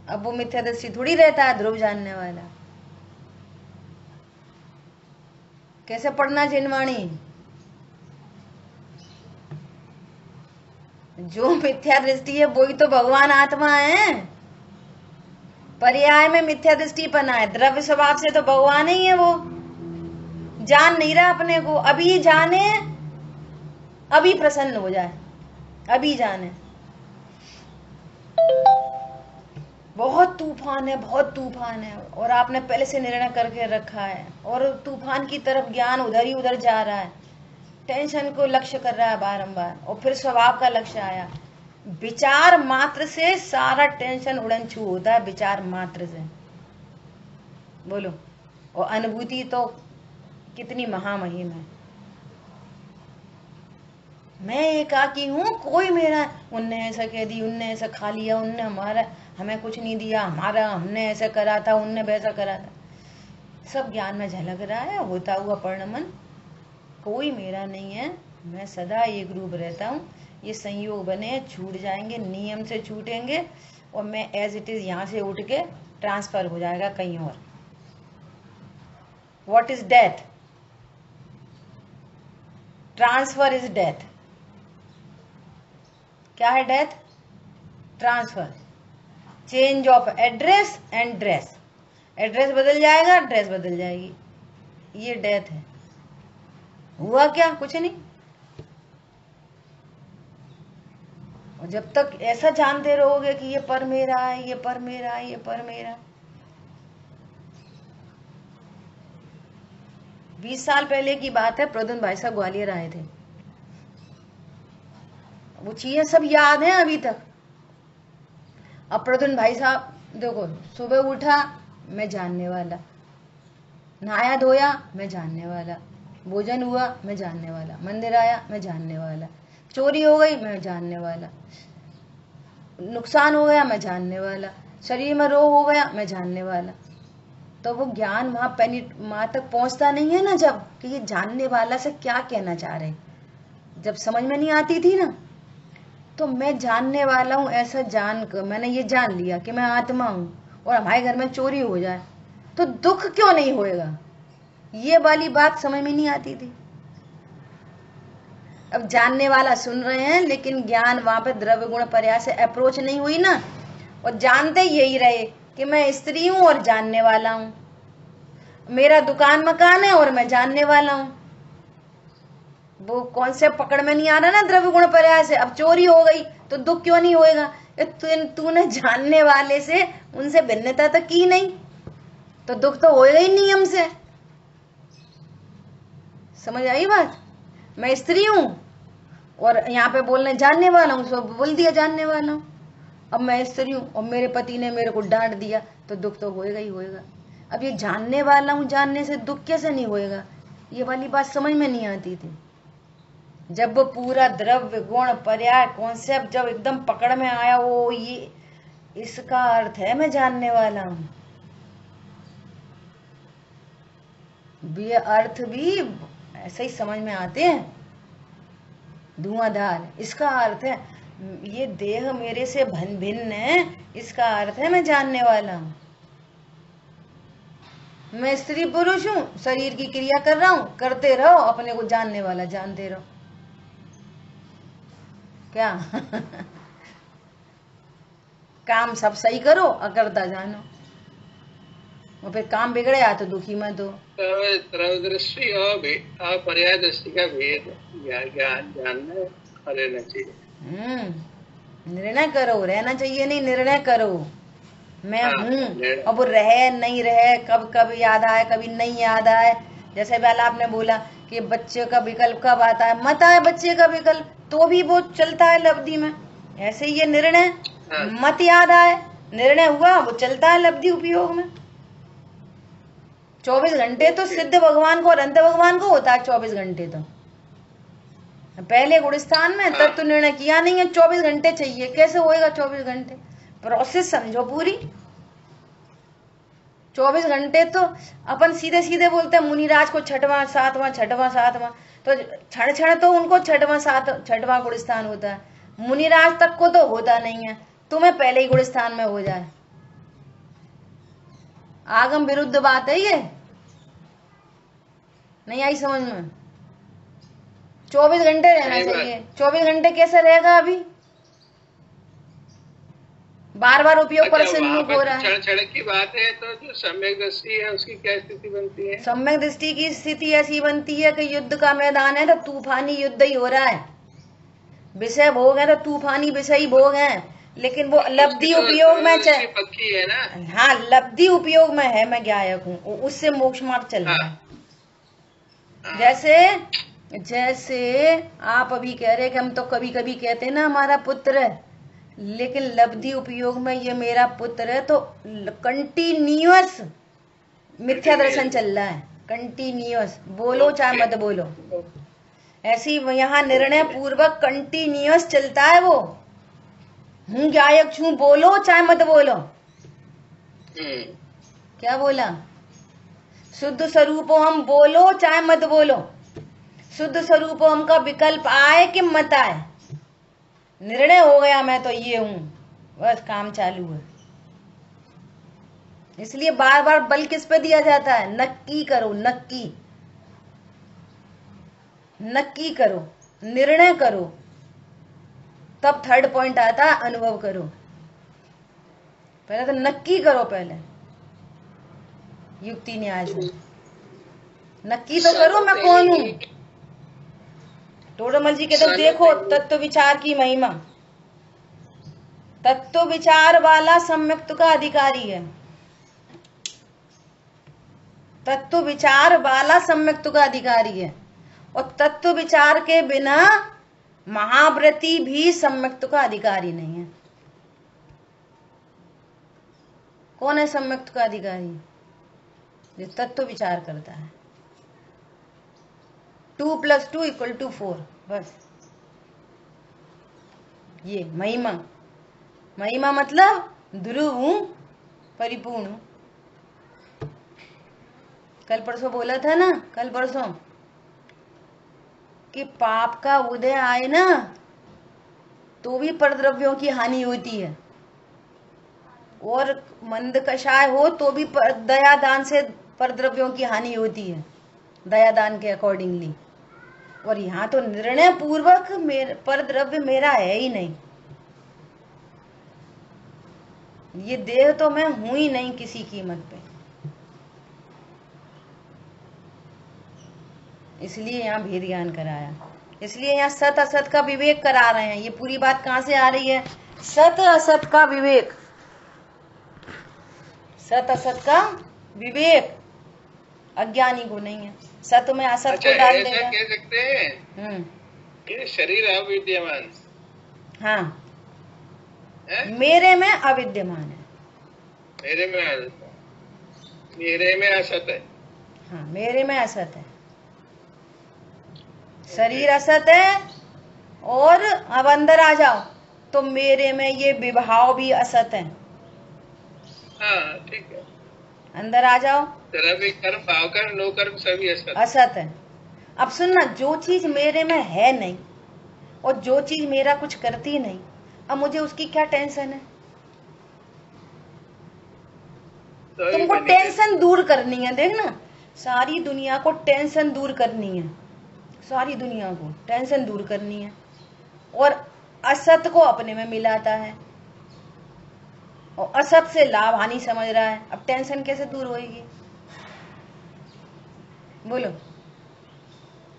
अब वो मिथ्या दृष्टि थोड़ी रहता है ध्रुव जानने वाला। कैसे पढ़ना जिनवाणी? जो मिथ्या दृष्टि है वही तो भगवान आत्मा है। पर्याय में मिथ्या दृष्टि पना है, द्रव्य स्वभाव से तो भगवान ही है। वो जान नहीं रहा अपने को, अभी जाने, अभी प्रसन्न हो जाए। अभी जाने। बहुत तूफान है, बहुत तूफान है, और आपने पहले से निर्णय करके रखा है, और तूफान की तरफ ज्ञान उधर ही उधर जा रहा है, टेंशन को लक्ष्य कर रहा है बारंबार, और फिर स्वभाव का लक्ष्य आया। विचार मात्र से सारा टेंशन उड़न छू होता है, विचार मात्र से, बोलो। और अनुभूति तो कितनी महामहिम है। मैं एकाकी हूँ, कोई मेरा, उनने ऐसा कह दी, उनने ऐसा खा लिया, उनने हमें कुछ नहीं दिया, हमने ऐसा करा था, उनने वैसा करा था, सब ज्ञान में झलक रहा है होता हुआ परिणमन। कोई मेरा नहीं है, मैं सदा एक रूप रहता हूँ। ये संयोग बने, छूट जाएंगे, नियम से छूटेंगे, और मैं एज इट इज यहाँ से उठ के ट्रांसफर हो जाएगा कहीं और। What is death? Transfer is death. क्या है death? Transfer, change of address and dress. Address बदल जाएगा, ड्रेस बदल जाएगी, ये डेथ है। हुआ क्या? कुछ नहीं। और जब तक ऐसा जानते रहोगे कि ये पर मेरा है, ये पर मेरा है, ये पर मेरा है। 20 साल पहले की बात है, प्रद्युम्न भाई साहब ग्वालियर आए थे। वो चीजें सब याद हैं अभी तक। अब प्रद्युम्न भाई साहब देखो, सुबह उठा मैं जानने वाला, नहाया धोया मैं जानने वाला, भोजन हुआ मैं जानने वाला, मंदिर आया मैं जानने वाला, चोरी हो गई मैं जानने वाला, नुकसान हो गया मैं जानने वाला, शरीर में रोग हो गया मैं जानने वाला। तो वो ज्ञान वहां तक पहुंचता नहीं है ना, जब कि ये जानने वाला से क्या कहना चाह रहे। जब समझ में नहीं आती थी ना, तो मैं जानने वाला हूं, ऐसा जान कर मैंने ये जान लिया कि मैं आत्मा हूं, और हमारे घर में चोरी हो जाए तो दुख क्यों नहीं होएगा, ये वाली बात समझ में नहीं आती थी। अब जानने वाला सुन रहे हैं, लेकिन ज्ञान वहां पे द्रव्य गुण पर्याय से अप्रोच नहीं हुई ना, और जानते यही रहे कि मैं स्त्री हूं और जानने वाला हूं, मेरा दुकान मकान है और मैं जानने वाला हूं। वो कॉन्सेप्ट पकड़ में नहीं आ रहा ना द्रव्य गुण पर्याय से। अब चोरी हो गई तो दुख क्यों नहीं होएगा? तूने जानने वाले से उनसे भिन्नता तो की नहीं, तो दुख तो होएगा ही नियम से। समझ आई बात? मैं स्त्री हूं और यहाँ पे बोलने जानने वाला हूं, सो बोल दिया जानने वाला हूं। अब मैं स्त्री हूं और मेरे पति ने मेरे को डांट दिया, तो दुख तो होएगा ही होएगा। अब ये जानने वाला हूं, जानने से दुख कैसे नहीं होएगा? ये वाली बात समझ में नहीं आती थी। जब वो पूरा द्रव्य गुण पर्याय कॉन्सेप्ट जब एकदम पकड़ में आया, वो ये इसका अर्थ है मैं जानने वाला हूं। ये अर्थ भी ऐसे ही समझ में आते हैं, धुआंधार। इसका अर्थ है ये देह मेरे से भिन्न है, इसका अर्थ है मैं जानने वाला हूं। मैं स्त्री पुरुष हूं, शरीर की क्रिया कर रहा हूं, करते रहो, अपने को जानने वाला जानते रहो। क्या काम सब सही करो, अकर्ता जानो, और फिर काम बिगड़े तो दुखी मत हो। दृष्टि और पर्याय दृष्टि का भेद ज्ञान जानना रहना चाहिए। निर्णय करो, रहना चाहिए नहीं, निर्णय करो मैं हूँ। अब वो रहे नहीं रहे, कब कब याद आए कभी नहीं याद आए। जैसे पहले आपने बोला कि बच्चे का विकल्प कब आता है, मत आए बच्चे का विकल्प तो भी वो चलता है लब्धि में। ऐसे ही ये निर्णय मत याद आए, निर्णय हुआ वो चलता है लब्धि उपयोग में। 24 घंटे तो सिद्ध भगवान को और अंत भगवान को होता है। 24 घंटे तो पहले गुण स्थान में तब तो निर्णय किया नहीं है, 24 घंटे चाहिए। कैसे होएगा 24 घंटे? प्रोसेस समझो पूरी। 24 घंटे तो अपन सीधे सीधे बोलते हैं मुनिराज को छठवां सातवां, छठवां सातवां, तो क्षण क्षण तो उनको छठवां गुण स्थान होता है। मुनिराज तक को तो होता नहीं है, तुम्हें पहले ही गुण स्थान में हो जाए। आगम विरुद्ध बात है ये, नहीं आई समझ में? 24 घंटे रहना चाहिए। 24 घंटे कैसे रहेगा? अभी बार बार उपयोग पर सम्मुख हो रहा है। क्षण की बात है, तो जो सम्यक दृष्टि है उसकी क्या स्थिति बनती है? सम्यक दृष्टि की स्थिति ऐसी बनती है कि युद्ध का मैदान है तो तूफानी युद्ध ही हो रहा है। विषय भोग है तो तूफानी विषयी भोग है, लेकिन वो लब्धि उपयोग में उसकी पक्की है ना। हाँ, लब्धि उपयोग में है, मैं ज्ञायक हूँ, उससे मोक्ष मार्ग चल रहा है। जैसे आप अभी कह रहे कि हम तो कभी कभी कहते हैं ना हमारा पुत्र है, लेकिन लब्धि उपयोग में ये मेरा पुत्र है, तो कंटिन्यूअस मिथ्या दर्शन चल रहा है, कंटिन्यूअस, बोलो चाहे मत बोलो। ऐसी यहाँ निर्णय पूर्वक कंटिन्यूअस चलता है, वो हूँ ज्ञायक छू, बोलो चाहे मत बोलो। क्या बोला? शुद्ध स्वरूपो हम, बोलो चाहे मत बोलो। शुद्ध स्वरूपो हम का विकल्प आए कि मत आए, निर्णय हो गया मैं तो ये हूं, बस काम चालू है। इसलिए बार बार बल किस पे दिया जाता है? नक्की करो, नक्की नक्की करो, निर्णय करो, तब थर्ड पॉइंट आता है अनुभव करो। पहले तो नक्की करो, पहले युक्ति न्याय से नक्की तो करो मैं कौन हूं। टोडरमल जी कहते देखो तत्व विचार की महिमा, तत्व विचार वाला सम्यक्त का अधिकारी है, तत्व विचार वाला सम्यक्त का अधिकारी है, और तत्व विचार के बिना महाव्रती भी सम्यक्त का अधिकारी नहीं है। कौन है सम्यक्त का अधिकारी? जो तत्व विचार करता है। 2 + 2 = 4, बस। ये महिमा, महिमा मतलब ध्रुव हूं, परिपूर्ण हूं। कल परसों बोला था ना, कल परसों कि पाप का उदय आए ना तो भी परद्रव्यों की हानि होती है, और मंद कषाय हो तो भी दया दान से परद्रव्यों की हानि होती है, दया दान के अकॉर्डिंगली। और यहाँ तो निर्णय पूर्वक परद्रव्य मेरा है ही नहीं, ये देह तो मैं हूं ही नहीं किसी कीमत पे। इसलिए यहाँ भेद ज्ञान कराया, इसलिए यहाँ सत असत का विवेक करा रहे हैं। ये पूरी बात कहाँ से आ रही है? सत असत का विवेक, सत असत का विवेक अज्ञानी को नहीं है। सत में असत को डाल देगा। कह सकते हैं कि शरीर अविद्यमान, हाँ मेरे में अविद्यमान है, मेरे में असत है। हाँ मेरे में असत है, शरीर असत है, और अब अंदर आ जाओ तो मेरे में ये विभाव भी असत है। हाँ ठीक है, अंदर आ जाओ, तेरा भी कर्म, भाव कर्म, नो कर्म सभी असत है। अब सुनना, जो चीज मेरे में है नहीं और जो चीज मेरा कुछ करती नहीं, अब मुझे उसकी क्या टेंशन है? तुमको टेंशन दूर करनी है, देखना सारी दुनिया को टेंशन दूर करनी है, सारी दुनिया को टेंशन दूर करनी है, और असत को अपने में मिलाता है और असत से लाभ हानि समझ रहा है। अब टेंशन कैसे दूर होगी? बोलो।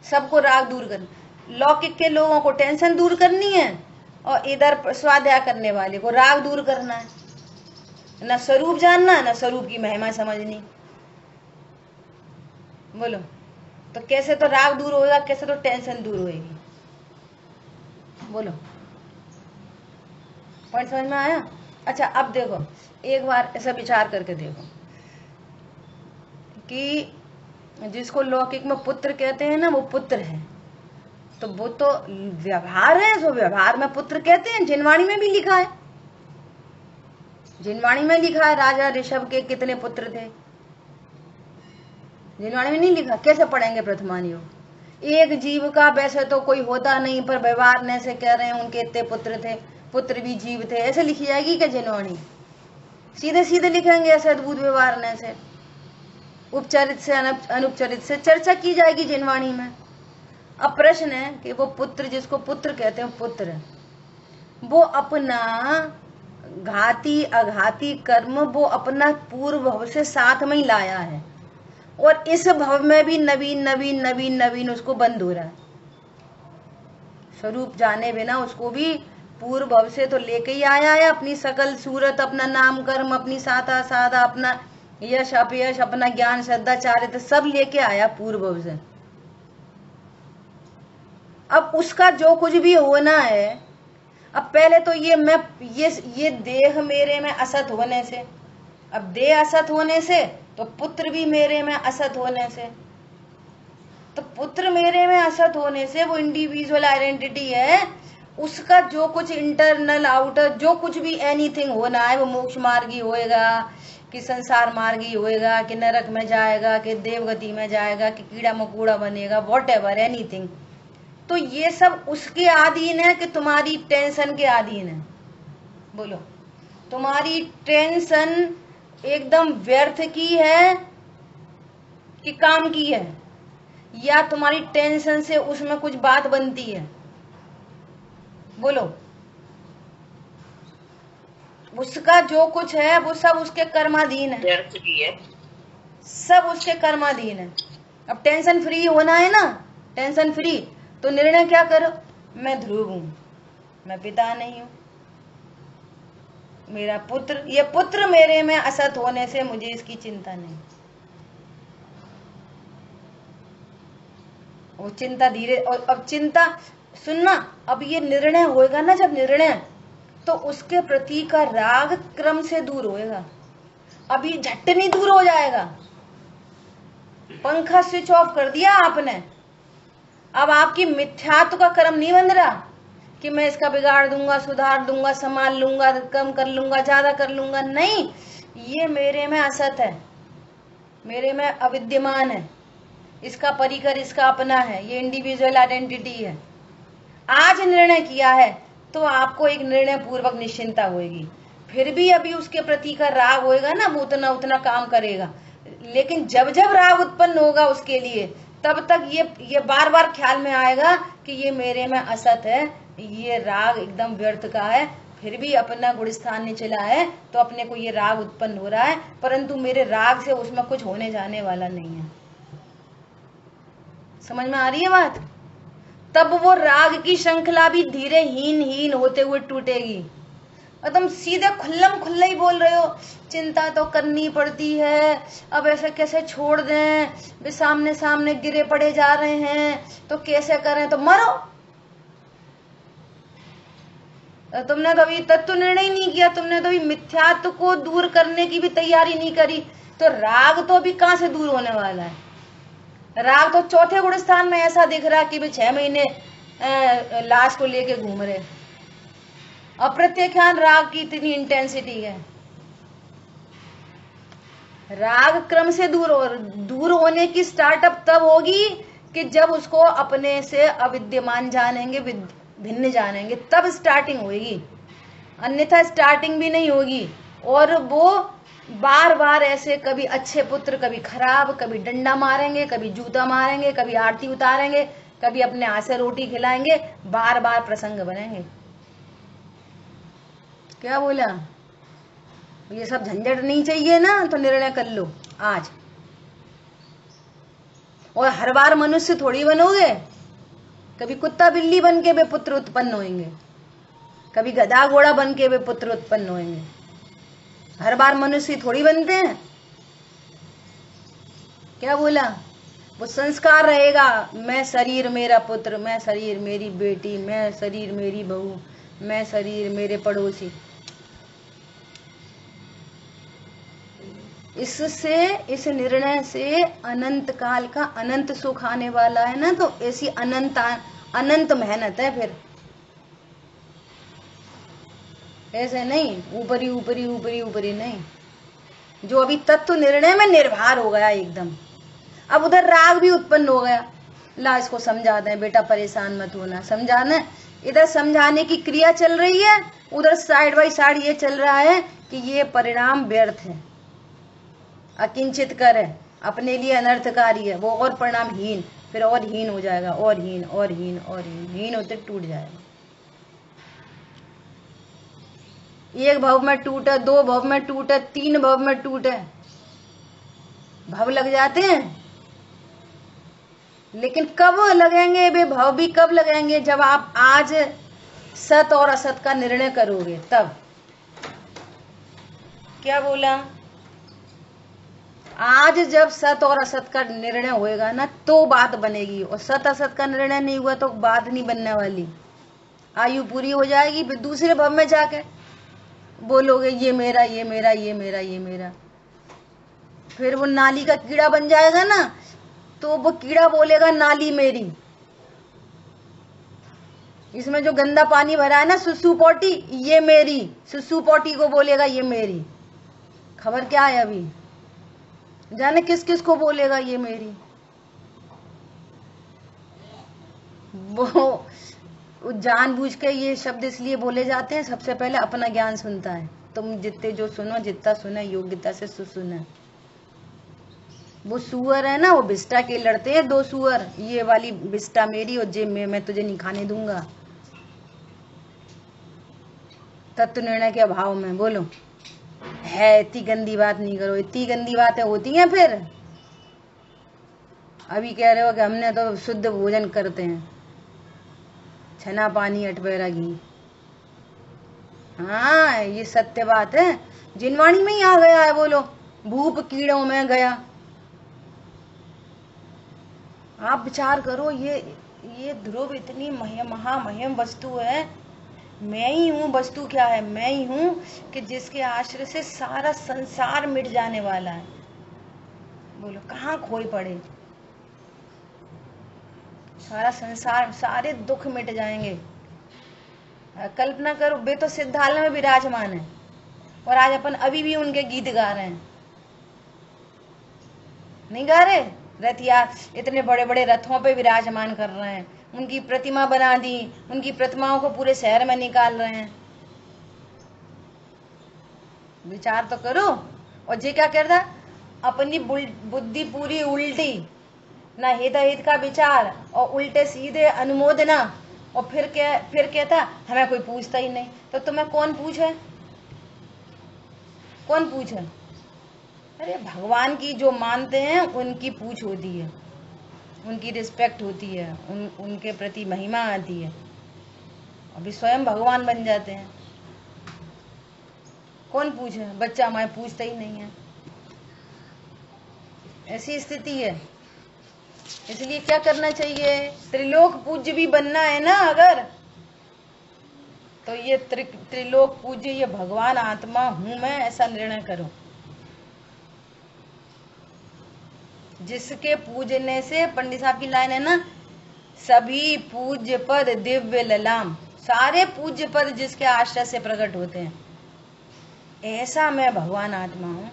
सबको राग दूर करना, लौकिक के लोगों को टेंशन दूर करनी है, और इधर स्वाध्याय करने वाले को राग दूर करना है। न स्वरूप जानना, न स्वरूप की महिमा समझनी। बोलो, तो कैसे तो राग दूर होगा, कैसे तो टेंशन दूर होगी? बोलो, पॉइंट समझ में आया? अच्छा, अब देखो, एक बार ऐसा विचार करके देखो कि जिसको लौकिक में पुत्र कहते हैं ना, वो पुत्र है, तो वो तो व्यवहार है, तो व्यवहार में पुत्र कहते हैं। जिनवाणी में भी लिखा है, जिनवाणी में लिखा है राजा ऋषभ के कितने पुत्र थे, जिनवाणी में नहीं लिखा। कैसे पढ़ेंगे प्रथमान योग? एक जीव का वैसे तो कोई होता नहीं, पर व्यवहार ने से कह रहे हैं उनके इतने पुत्र थे, पुत्र भी जीव थे, ऐसे लिखी जाएगी क्या जिनवाणी? सीधे सीधे लिखेंगे ऐसे अद्भुत व्यवहार ने से, उपचरित से अनुपचरित से चर्चा की जाएगी जिनवाणी में। अब प्रश्न है कि वो पुत्र, जिसको पुत्र कहते हैं, पुत्र है, वो अपना घाती अघाती कर्म वो अपना पूर्व भव से साथ में ही लाया है, और इस भव में भी नवीन नवीन नवीन नवीन उसको बंद हो रहा है। स्वरूप जाने बिना उसको भी पूर्व भव से तो लेके ही आया है, अपनी सकल सूरत, अपना नाम कर्म, अपनी साधा साधा, अपना यश अपयश, अपना ज्ञान श्रद्धा चारित्र सब लेके आया पूर्व भव से। अब उसका जो कुछ भी होना है, अब पहले तो ये देह मेरे में असत होने से, अब देह असत होने से तो पुत्र भी मेरे में असत होने से, तो पुत्र मेरे में असत होने से वो इंडिविजुअल आइडेंटिटी है, उसका जो कुछ इंटरनल आउटर जो कुछ भी एनीथिंग होना है, वो मोक्ष मार्गी होएगा कि संसार मार्गी होएगा कि नरक में जाएगा कि देवगति में जाएगा कि कीड़ा मकोड़ा बनेगा, वॉट एवर एनीथिंग, तो ये सब उसके अधीन है कि तुम्हारी टेंशन के अधीन है? बोलो, तुम्हारी टेंशन एकदम व्यर्थ की है कि काम की है, या तुम्हारी टेंशन से उसमें कुछ बात बनती है? बोलो, उसका जो कुछ है वो सब उसके कर्माधीन है, व्यर्थ की है, सब उसके कर्माधीन है। अब टेंशन फ्री होना है ना, टेंशन फ्री, तो निर्णय क्या करो, मैं ध्रुव हूं, मैं पिता नहीं हूं, मेरा पुत्र, ये पुत्र मेरे में असत होने से मुझे इसकी चिंता नहीं। वो चिंता धीरे, और अब चिंता सुनना, अब ये निर्णय होएगा ना, जब निर्णय, तो उसके प्रति का राग क्रम से दूर होएगा। अब ये झट नहीं दूर हो जाएगा। पंखा स्विच ऑफ कर दिया आपने, अब आपकी मिथ्यात्व का कर्म नहीं बन रहा कि मैं इसका बिगाड़ दूंगा, सुधार दूंगा, संभाल लूंगा, कम कर लूंगा, ज्यादा कर लूंगा, नहीं, ये मेरे में असत है, मेरे में अविद्यमान है, इसका परिकर इसका अपना है, ये इंडिविजुअल आइडेंटिटी है। आज निर्णय किया है तो आपको एक निर्णय पूर्वक निश्चिंता होगी, फिर भी अभी उसके प्रति का राग होएगा ना, वो उतना उतना काम करेगा, लेकिन जब जब राग उत्पन्न होगा उसके लिए, तब तक ये बार बार ख्याल में आएगा कि ये मेरे में असत है, ये राग एकदम व्यर्थ का है, फिर भी अपना गुण स्थान नहीं चला है तो अपने को ये राग उत्पन्न हो रहा है, परंतु मेरे राग से उसमें कुछ होने जाने वाला नहीं है। समझ में आ रही है बात? तब वो राग की श्रृंखला भी धीरे हीन होते हुए टूटेगी। और तुम सीधे खुल्लम खुल्ला ही बोल रहे हो, चिंता तो करनी पड़ती है, अब ऐसे कैसे छोड़ दें, वे सामने सामने गिरे पड़े जा रहे हैं तो कैसे करें, तो मरो। तुमने तो अभी तत्व निर्णय नहीं किया, तुमने तो अभी मिथ्यात्व को दूर करने की भी तैयारी नहीं करी, तो राग तो अभी कहां से दूर होने वाला है? राग तो चौथे गुण स्थान में ऐसा दिख रहा कि भी 6 महीने लाश को लेके घूम रहे। अप्रत्यक्षान राग की इतनी इंटेंसिटी है। राग क्रम से दूर होने की स्टार्टअप तब होगी कि जब उसको अपने से अविद्यमान जानेंगे, भिन्न जानेंगे, तब स्टार्टिंग होगी, अन्यथा स्टार्टिंग भी नहीं होगी। और वो बार बार ऐसे कभी अच्छे पुत्र, कभी खराब, कभी डंडा मारेंगे, कभी जूता मारेंगे, कभी आरती उतारेंगे, कभी अपने हाथ से रोटी खिलाएंगे, बार बार प्रसंग बनेंगे। क्या बोला? ये सब झंझट नहीं चाहिए ना, तो निर्णय कर लो आज। और हर बार मनुष्य थोड़ी बनोगे, कभी कुत्ता बिल्ली बन के वे पुत्र उत्पन्न होंगे, कभी गधा घोड़ा बन के वे पुत्र उत्पन्न होंगे। हर बार मनुष्य थोड़ी बनते हैं। क्या बोला? वो संस्कार रहेगा, मैं शरीर मेरा पुत्र, मैं शरीर मेरी बेटी, मैं शरीर मेरी बहू, मैं शरीर मेरे पड़ोसी। इससे, इस निर्णय से अनंत काल का अनंत सुख आने वाला है ना, तो ऐसी अनंत मेहनत है। फिर ऐसे नहीं ऊपरी ऊपरी ऊपरी ऊपरी नहीं, जो अभी तत्व निर्णय में निर्भर हो गया एकदम। अब उधर राग भी उत्पन्न हो गया, ला इसको समझा दें, बेटा परेशान मत होना, समझाना। इधर समझाने की क्रिया चल रही है, उधर साइड बाई साइड ये चल रहा है कि ये परिणाम व्यर्थ है, अकिंचित कर है, अपने लिए अनर्थकारी है, वो और परिणामहीन, फिर और हीन हो जाएगा, और हीन और हीन और हीन होते टूट जाएगा। एक भव में टूटे, 2 भव में टूटे, 3 भव में टूटे, भव लग जाते हैं। लेकिन कब लगेंगे वे भाव भी? कब लगेंगे? जब आप आज सत और असत का निर्णय करोगे तब। क्या बोला? आज जब सत और असत का निर्णय होएगा ना तो बात बनेगी, और सत असत का निर्णय नहीं हुआ तो बात नहीं बनने वाली। आयु पूरी हो जाएगी, फिर दूसरे भव में जाके बोलोगे ये मेरा, ये मेरा, ये मेरा, ये मेरा। फिर वो नाली का कीड़ा बन जाएगा ना, तो वो कीड़ा बोलेगा नाली मेरी। इसमें जो गंदा पानी भरा है ना, सुसु पोटी, ये मेरी। सुसु पोटी को बोलेगा ये मेरी। खबर क्या है अभी? जाने किस किस को बोलेगा ये मेरी। वो जानबूझ के ये शब्द इसलिए बोले जाते हैं, सबसे पहले अपना ज्ञान सुनता है। तुम जितने जो सुनो, जितना सुने योग्यता से सुने। वो सुअर है ना, वो बिस्टा के लड़ते हैं, दो सुअर, ये वाली बिस्टा मेरी और जे मैं तुझे नहीं खाने दूंगा। तत्व निर्णय के अभाव में बोलो है, इतनी गंदी बात नहीं करो। इतनी गंदी बातें होती हैं फिर। अभी कह रहे हो कि हमने तो शुद्ध भोजन करते हैं, छना पानी अटबेरा घी। हाँ, ये सत्य बात है, जिनवाणी में ही आ गया है। बोलो भूप कीड़ों में गया। आप विचार करो, ये ध्रुव इतनी महामहिम वस्तु है। मैं ही हूँ वस्तु। क्या है? मैं ही हूँ कि जिसके आश्रय से सारा संसार मिट जाने वाला है। बोलो कहाँ खोई पड़े? सारा संसार, सारे दुख मिट जाएंगे। कल्पना करो, वे तो सिद्धालय में विराजमान है और आज अपन अभी भी उनके गीत गा रहे हैं। नहीं गा रहे? रथ यार इतने बड़े बड़े रथों पे विराजमान कर रहे हैं, उनकी प्रतिमा बना दी, उनकी प्रतिमाओं को पूरे शहर में निकाल रहे हैं। विचार तो करो। और ये क्या करता? अपनी बुद्धि पूरी उल्टी, ना हित हित का विचार और उल्टे सीधे अनुमोदना। और फिर कहता हमें कोई पूछता ही नहीं। तो तुम्हें कौन पूछे? कौन पूछे? अरे भगवान की जो मानते हैं उनकी पूछ होती है, उनकी रिस्पेक्ट होती है, उनके प्रति महिमा आती है। अभी स्वयं भगवान बन जाते हैं। कौन पूछे? बच्चा हमारे पूछता ही नहीं है। ऐसी स्थिति है। इसलिए क्या करना चाहिए? त्रिलोक पूज्य भी बनना है ना अगर, तो ये त्रिलोक पूज्य, ये भगवान आत्मा हूं मैं, ऐसा निर्णय करो। जिसके पूजने से, पंडित साहब की लाइन है ना, सभी पूज्य पद दिव्य ललाम। सारे पूज्य पद जिसके आश्रय से प्रकट होते हैं, ऐसा मैं भगवान आत्मा हूं।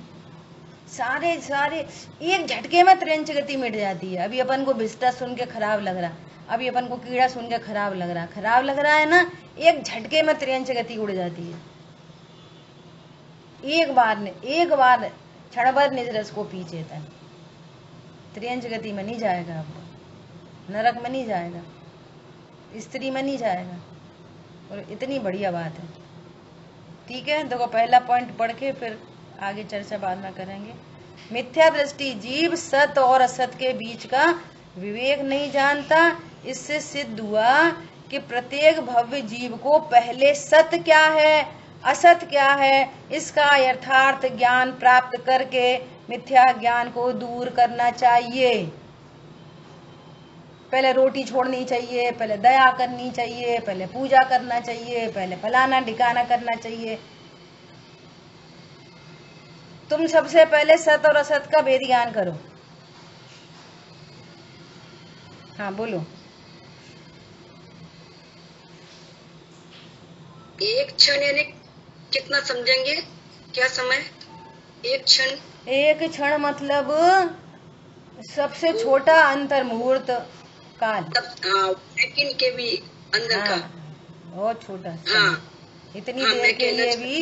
सारे एक झटके में त्रिंच गति मिट जाती है। अभी अपन को बिस्टा सुन के खराब लग रहा, अभी अपन को कीड़ा सुन के खराब लग रहा है ना, एक झटके में त्रिंच गति उड़ जाती है। एक बार क्षण भर निज रस को पी चेतन। त्रिंच गति में नहीं जाएगा, अब नरक में नहीं जाएगा, स्त्री में नहीं जाएगा। और इतनी बढ़िया बात है। ठीक है, देखो पहला पॉइंट पढ़ के फिर आगे चर्चा बाद में करेंगे। मिथ्या दृष्टि, जीव सत और असत के बीच का विवेक नहीं जानता। इससे सिद्ध हुआ कि प्रत्येक भव्य जीव को पहले सत्य क्या है, असत क्या है, इसका यथार्थ ज्ञान प्राप्त करके मिथ्या ज्ञान को दूर करना चाहिए। पहले रोटी छोड़नी चाहिए, पहले दया करनी चाहिए, पहले पूजा करना चाहिए, पहले फलाना ढिकाना करना चाहिए। तुम सबसे पहले सत और असत का भेद ज्ञान करो। हाँ बोलो। एक क्षण यानी कितना समझेंगे? क्या समय? एक क्षण मतलब सबसे छोटा अंतर मुहूर्त काल। सेकंड के भी अंदर का बहुत छोटा। हाँ, इतनी देर के लिए भी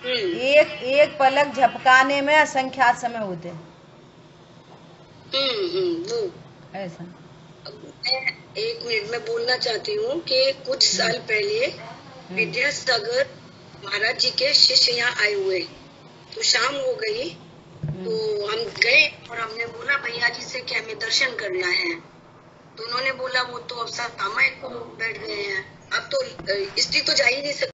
एक पलक झपकाने में असंख्यात समय होते हैं। वो ऐसा। मैं 1 मिनट में बोलना चाहती हूँ कि कुछ साल पहले विद्यासागर महाराज जी के शिष्य यहाँ आए हुए, तो शाम हो गई तो हम गए और हमने बोला भैया जी से कि हमें दर्शन करना है। तो उन्होंने बोला वो तो अब सामायिक को बैठ गए हैं, अब तो स्त्री तो जा ही नहीं सकती।